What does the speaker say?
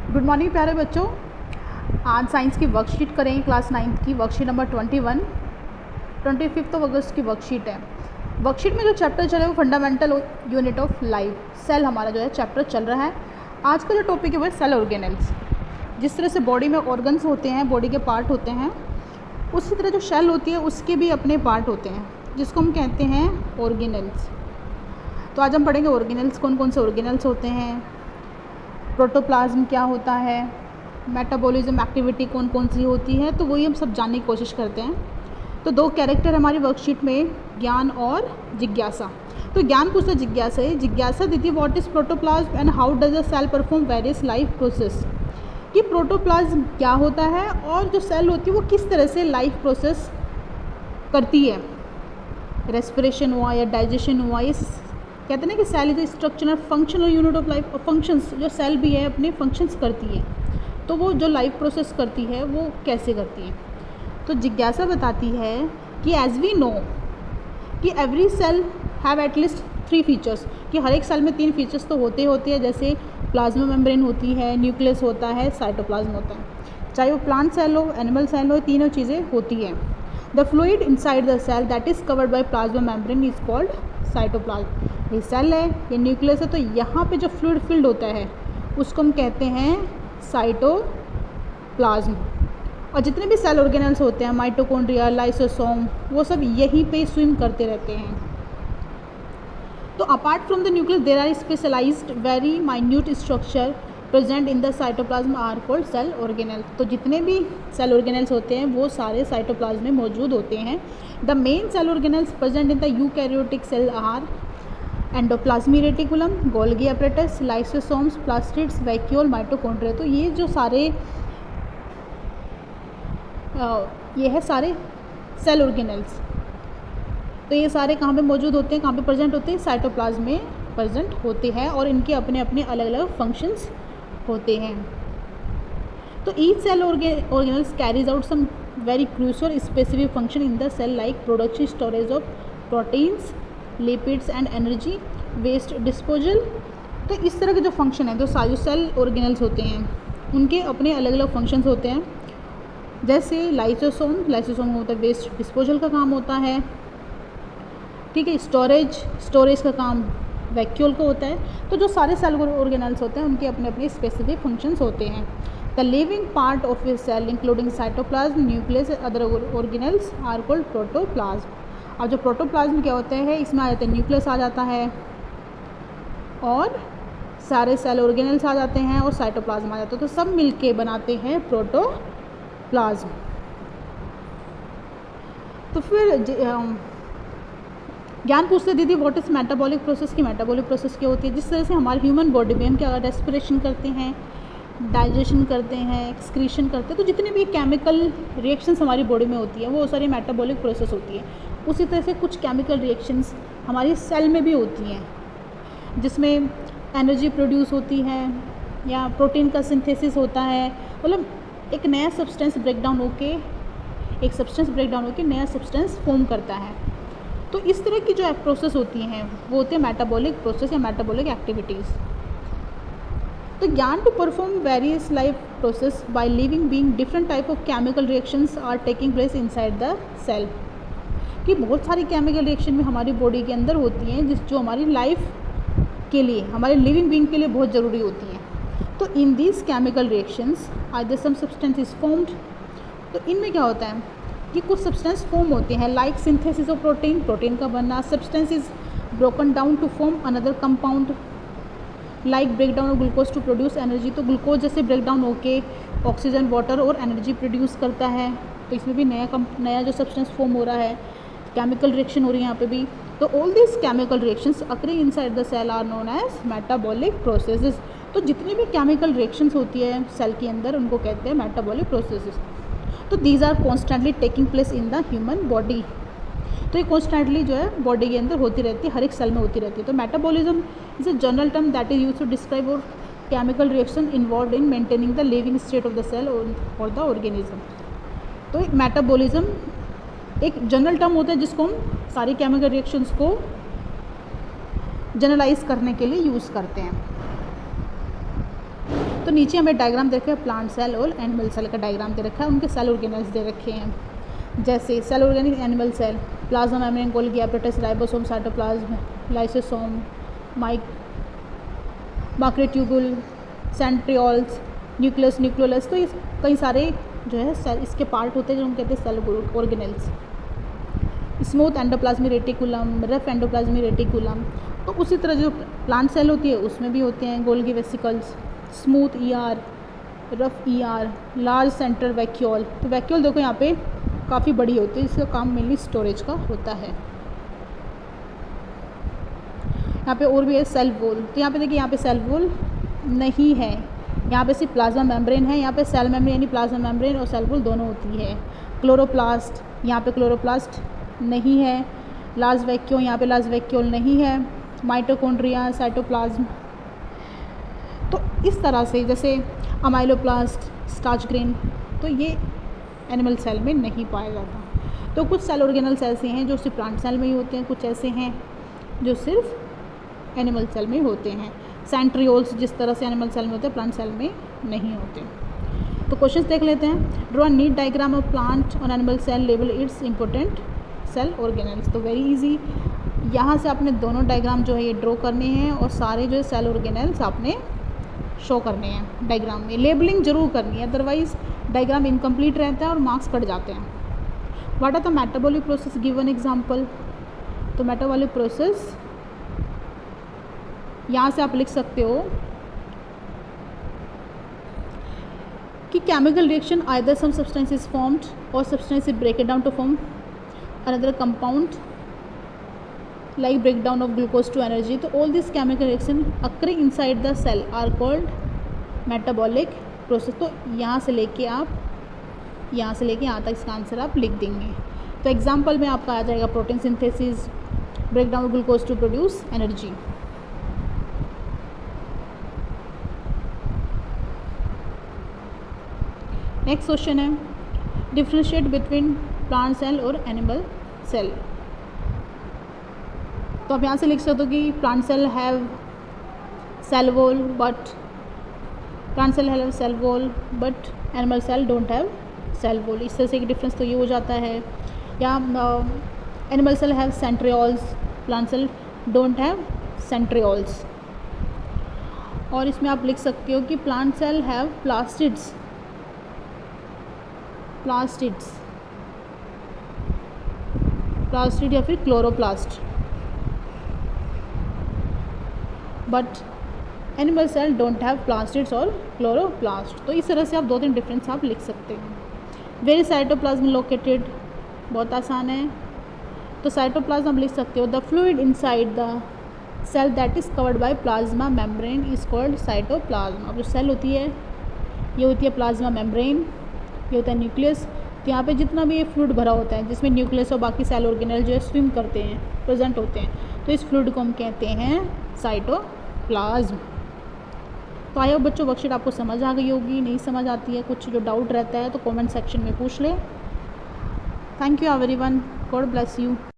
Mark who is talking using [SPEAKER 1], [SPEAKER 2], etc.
[SPEAKER 1] Good morning प्यारे बच्चों। आज साइंस की वर्कशीट करेंगे, क्लास 9th की वर्कशीट नंबर 21। 25 अगस्त की वर्कशीट है। वर्कशीट में जो चैप्टर चल रहा है वो fundamental unit of life, cell हमारा जो है चैप्टर चल रहा है। आज का जो टॉपिक है वो है सेल ऑर्गेनेल्स। जिस तरह से बॉडी में ऑर्गन्स होते हैं, बॉडी के पार्ट होते हैं, उसी तरह जो सेल होती है उसके भी अपने पार्ट होते हैं जिसको हम कहते हैं ऑर्गेनेल्स। तो आज हम पढ़ेंगे ऑर्गेनेल्स, कौन कौन से ऑर्गेनेल्स होते हैं, प्रोटोप्लाज्म क्या होता है, मेटाबॉलिज्म एक्टिविटी कौन कौन सी होती है, तो वही हम सब जानने की कोशिश करते हैं। तो दो कैरेक्टर हमारी वर्कशीट में, ज्ञान और जिज्ञासा। तो ज्ञान पूछता जिज्ञासा है। जिज्ञासा दीदी what is protoplasm and how does a cell perform various life process. कि प्रोटोप्लाज्म क्या होता है और जो सेल होती है वो किस तरह से लाइफ प्रोसेस करती है। रेस्पिरेशन हुआ या डाइजेशन हुआ, ये कहते हैं ना कि cell is structural functional unit of life. और फंक्शंस जो सेल भी है अपने फंक्शंस करती है, तो वो जो लाइफ प्रोसेस करती है वो कैसे करती है। तो जिज्ञासा बताती है कि एज वी नो कि every cell have at least 3 features, कि हर एक सेल में 3 फीचर्स तो होते हैं। जैसे प्लाज्मा मेम्ब्रेन होती है, न्यूक्लियस होता है, साइटोप्लाज्म होता है। चाहे वो प्लांट सेल हो, एनिमल सेल हो, तीनों चीज़ें होती हैं। The fluid inside the cell that is covered by plasma membrane is called cytoplasm. ये सेल है, ये न्यूक्लियस है, तो यहाँ पे जो फ्लूइड फिल्ड होता है उसको हम कहते हैं साइटोप्लाज्म। और जितने भी सेल ऑर्गेनेल्स होते हैं, माइटोकॉन्ड्रिया, लाइसोसोम, वो सब यहीं पे स्विम करते रहते हैं। तो apart from the nucleus there are specialised very minute structure present in the cytoplasm are called cell organelles. तो जितने भी सेल ऑर्गेनेल्स होते हैं वो सारे साइटोप्लाज्म में मौजूद होते हैं। The main cell organelles present in the eukaryotic cell are endoplasmic reticulum, Golgi apparatus, lysosomes, plastids, vacuole, mitochondria. तो ये जो सारे ये है सारे सेल ऑर्गेनेल्स। तो ये सारे कहाँ पे मौजूद होते हैं, कहाँ पे प्रेजेंट होते हैं, साइटोप्लाज्म में प्रेजेंट होते हैं और इनके अपने अपने अलग अलग फंक्शंस होते हैं। तो each cell organelles carries out some very crucial specific function in the cell like production, storage of proteins, lipids and energy, waste disposal. तो इस तरह के जो फंक्शन है, जो सारे सेल ऑर्गेनेल्स होते हैं उनके अपने अलग अलग फंक्शंस होते हैं। जैसे लाइसोसोम होता है, वेस्ट डिस्पोजल का काम होता है, ठीक है। स्टोरेज का काम वैक्यूल का होता है। तो जो सारे सेल ऑर्गेनेल्स होते हैं उनके अपने अपने स्पेसिफिक फंक्शंस होते हैं। The living part of a cell including cytoplasm, nucleus, other organelles are called protoplasm. अब जो प्रोटोप्लाज्म क्या होता है, इसमें आ जाता है न्यूक्लियस आ जाता है और सारे सेल ऑर्गेनेल्स आ जाते हैं और साइटोप्लाज्म आ जाता है, तो सब मिलके बनाते हैं प्रोटोप्लाज्म। तो फिर ज्ञान पूछते दीदी व्हाट इज़ मेटाबॉलिक प्रोसेस। की मेटाबॉलिक प्रोसेस क्या होती है। जिस तरह से हमारे ह्यूमन बॉडी में हम क्या रेस्पिरेशन करते हैं, डाइजेशन करते हैं, एक्सक्रीशन करते हैं, तो जितनी भी केमिकल रिएक्शंस हमारी बॉडी में होती है वो सारी मेटाबॉलिक प्रोसेस होती है। उसी तरह से कुछ केमिकल रिएक्शंस हमारी सेल में भी होती हैं जिसमें एनर्जी प्रोड्यूस होती है या प्रोटीन का सिंथेसिस होता है। मतलब एक नया सब्सटेंस ब्रेकडाउन होके नया सब्सटेंस फॉर्म करता है। तो इस तरह की जो प्रोसेस होती हैं वो होते हैं मेटाबॉलिक प्रोसेस या मेटाबॉलिक एक्टिविटीज़। तो ज्ञान to perform various life process by living being different type of chemical reactions are taking place inside the cell. कि बहुत सारी केमिकल रिएक्शन में हमारी बॉडी के अंदर होती हैं जो हमारी लाइफ के लिए, हमारे लिविंग बीइंग के लिए बहुत ज़रूरी होती हैं। तो in these chemical reactions either some substance is formed. तो इनमें क्या होता है कि कुछ सब्सटेंस फॉर्म होते हैं, लाइक सिंथेसिस ऑफ प्रोटीन का बनना, substance is broken down to form another compound, like break down of glucose to produce energy. तो ग्लूकोज जैसे ब्रेक डाउन होके ऑक्सीजन, वाटर और एनर्जी प्रोड्यूस करता है। तो इसमें भी नया जो सब्सटेंस फॉर्म हो रहा है, केमिकल रिएक्शन हो रही है यहाँ पे भी। तो all this chemical reactions occurring inside the cell are known as metabolic processes. तो जितनी भी केमिकल रिएक्शंस होती है सेल के अंदर उनको कहते हैं मेटाबॉलिक प्रोसेसेस। तो these are constantly taking place in the human body. तो ये कॉन्स्टेंटली जो है बॉडी के अंदर होती रहती है, हर एक सेल में होती रहती है। तो metabolism is a general term that is used to describe और chemical reaction involve in maintaining the living state of the cell और द ऑर्गेनिज्म। तो मेटाबॉलिज्म एक जनरल टर्म होता है जिसको हम सारी केमिकल रिएक्शंस को जनरलाइज करने के लिए यूज़ करते हैं। तो नीचे हमें डायग्राम दे रखा है प्लांट सेल और एनिमल सेल का डायग्राम दे रखा है, उनके सेल ऑर्गेनेल्स दे रखे हैं। जैसे cell organic animal cell, plasma membrane, Golgi apparatus, ribosome, cytoplasm, lysosome, microtubule, centrioles, nucleus, nucleolus. तो ये कई सारे जो है सेल इसके पार्ट होते हैं जो हम कहते हैं cell organelles. Smooth endoplasmic reticulum, rough endoplasmic reticulum. तो उसी तरह जो प्लांट सेल होती है उसमें भी होते हैं Golgi vesicles, smooth ER, rough ER, large central vacuole. तो वैक्यूल देखो यहाँ पे काफ़ी बड़ी होती है, इसका काम मेनली स्टोरेज का होता है। यहाँ पे और भी है सेल वॉल। तो यहाँ पे देखिए यहाँ पे सेल वॉल नहीं है, यहाँ पे सिर्फ प्लाज्मा मेम्ब्रेन है। यहाँ पे सेल मेम्ब्रेन यानी प्लाज्मा मेम्ब्रेन और सेल वॉल दोनों होती है। क्लोरोप्लास्ट, यहाँ पे क्लोरोप्लास्ट नहीं है। लार्ज वैक्यूल, यहाँ पे लार्ज वैक्यूल नहीं है। Mitochondria, cytoplasm. तो इस तरह से जैसे अमाइलोप्लास्ट, स्टार्च ग्रेन, तो ये एनिमल सेल में नहीं पाया जाता। तो कुछ सेल ऑर्गेनल्स ऐसे हैं जो सिर्फ प्लांट सेल में ही होते हैं, कुछ ऐसे हैं जो सिर्फ एनिमल सेल में होते हैं। सेंट्रियोल्स जिस तरह से एनिमल सेल में होते हैं प्लांट सेल में नहीं होते। तो क्वेश्चंस देख लेते हैं। Draw neat diagram of plant और animal cell, label its important cell organelles. तो वेरी इजी, यहाँ से आपने दोनों डायग्राम जो है ये ड्रॉ करने हैं और सारे जो है सेल ऑर्गेनल्स आपने शो करने हैं डायग्राम में। लेबलिंग जरूर करनी है, अदरवाइज डायग्राम इनकम्प्लीट रहता है और मार्क्स कट जाते हैं। What are the metabolic process, give an example. तो मेटाबॉलिक प्रोसेस यहाँ से आप लिख सकते हो कि chemical reaction either some substance is formed और substance is break down to form another compound like breakdown of glucose to energy. तो all these chemical reaction occurring inside the cell are called metabolic process. तो यहाँ से लेके यहाँ तक इसका answer आप लिख देंगे। तो एग्जाम्पल में आपका आ जाएगा protein synthesis, breakdown of glucose to produce energy. Next question है डिफ्रेंशिएट बिटवीन प्लांट सेल और एनिमल सेल। तो आप यहाँ से लिख सकते हो कि plant cell have cell wall but animal cell don't have cell wall. इस तरह से एक डिफरेंस तो ये हो जाता है। या animal cell have centrioles, plant cell don't have centrioles. और इसमें आप लिख सकते हो कि प्लांट सेल हैव प्लास्टिड्स या फिर chloroplast, but animal cell don't have plastids और क्लोरोप्लास्ट। तो इस तरह से आप 2-3 डिफरेंस आप लिख सकते हैं। वेरी साइटोप्लाज्म लोकेटेड, बहुत आसान है। तो साइटोप्लाज्म आप लिख सकते हो the fluid inside the cell that is covered by plasma membrane is called cytoplasm. अब जो सेल होती है ये होती है प्लाज्मा मेम्ब्रेन, ये होता है न्यूक्लियस। तो यहाँ पे जितना भी ये फ्लूइड भरा होता है जिसमें न्यूक्लियस और बाकी सेल ऑर्गेनल जो है स्विम करते हैं, प्रेजेंट होते हैं, तो इस फ्लूइड को हम कहते हैं साइटोप्लाज्म। तो आई होप बच्चों वर्कशीट आपको समझ आ गई होगी। नहीं समझ आती है, कुछ जो डाउट रहता है तो कमेंट सेक्शन में पूछ ले। Thank you everyone, God bless you.